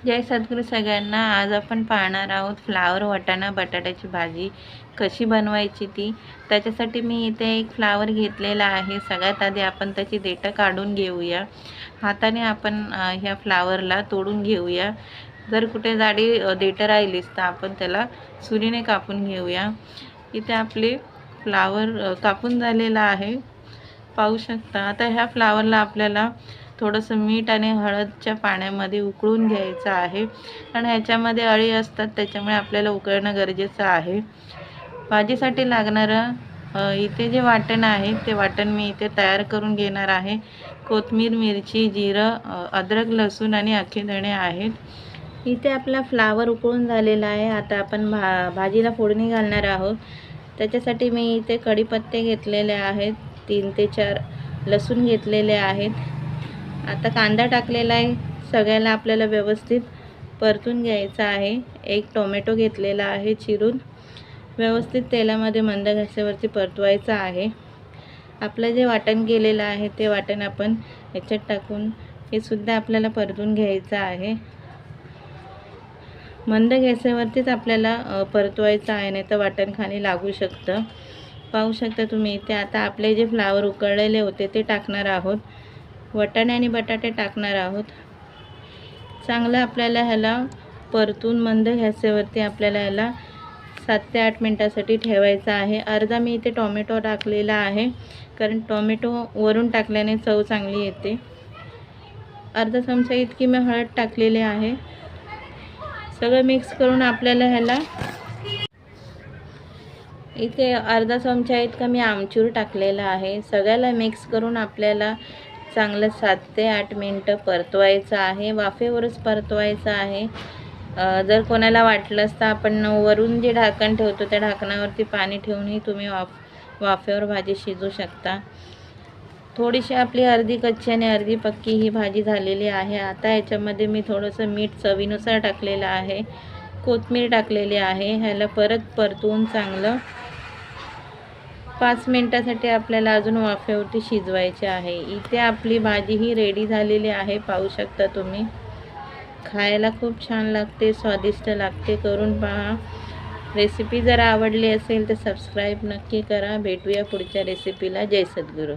जय सद्गुरू सगळ्यांना. आज आपण पाहणार आहोत फ्लावर वाटाणा बटाट्याची भाजी कशी बनवायची ती. त्याच्यासाठी मी इथे एक फ्लावर घेतलेला आहे. सगळ्यात आधी आपण त्याची देठं काढून घेऊया. हाताने आपण ह्या फ्लावरला तोडून घेऊया. जर कुठे जाडी देठं राहिलीच तर आपण त्याला सुरीने कापून घेऊया. इथे आपले फ्लावर कापून झालेला आहे, पाहू शकता. आता ह्या फ्लावरला आपल्याला थोडंसं मीठ आणि हळदच्या पाण्यामध्ये उकळून घ्यायचं आहे, कारण ह्याच्यामध्ये अळी असतात, त्याच्यामुळे आपल्याला उकळणं गरजेचं आहे. भाजीसाठी लागणारं इथे जे वाटण आहे ते वाटण मी इथे तयार करून घेणार आहे. कोथिंबीर, मिरची, जिरं, अद्रक, लसूण आणि अख्खे धणे आहेत. इथे आपला फ्लावर उकळून झालेला आहे. आता आपण भाजीला फोडणी घालणार आहोत. त्याच्यासाठी मी इथे कढीपत्ते घेतलेले आहेत, 3 ते 4 लसूण घेतलेले आहेत. आता कांदा टाकलेला आहे. सगळ्याला आपल्याला व्यवस्थित परतून घ्यायचं आहे. एक टोमॅटो घेतलेला आहे चिरून, व्यवस्थित तेलामध्ये मंद गॅसवरती परतवायचं आहे. आपलं जे वाटण केलेलं आहे ते वाटण आपण याच्यात टाकून हे सुद्धा आपल्याला परतून घ्यायचं आहे. मंद गॅसवरतीच आपल्याला परतवायचं आहे, नाही तर वाटण खाली लागू शकतं. पाहू शकता तुम्ही इथे. आता आपले जे फ्लावर उकळलेले होते ते टाकणार आहोत. वाटाणे आणि बटाटे टाकणार आहोत. चांगलं आपल्याला ह्याला परतून मंद गॅसवरती आपल्याला ह्याला 7 ते 8 मिनटासाठी ठेवायचं आहे. अर्धा मी इथे टोमॅटो टाकलेला आहे, कारण टोमॅटो वरून टाकल्याने चव चांगली येते. अर्धा चमचा इतकी मी हळद टाकलेली आहे. सगळं मिक्स करून आपल्याला ह्याला इथे अर्धा चमचा इतका मी आमचूर टाकलेला आहे. सगळ्याला मिक्स करून आपल्याला चांगलं 7 ते 8 मिनटं परतवायचं आहे. वाफेवरच परतवायचं आहे. जर कोणाला वाटलंच तर आपण वरून जे ढाकण ठेवतो त्या ढाकणावरती पाणी ठेवूनही तुम्ही वाफेवर भाजी शिजवू शकता. थोडीशी आपली अर्धी कच्ची आणि अर्धी पक्की ही भाजी झालेली आहे. आता याच्यामध्ये मी थोडंसं मीठ चवीनुसार टाकलेलं आहे, कोथिंबीर टाकलेली आहे. ह्याला परत परतवून चांगलं 5 मिनटासाठी आपल्याला अजून वाफेवरती शिजवायचे आहे. इथे आपली भाजी ही रेडी झालेली आहे, पाहू शकता तुम्ही. खायला खूप छान लागते, स्वादिष्ट लागते. करून पहा. रेसिपी जर आवडली असेल तर सबस्क्राईब नक्की करा. भेटूया पुढच्या रेसिपीला. जय सद्गुरू.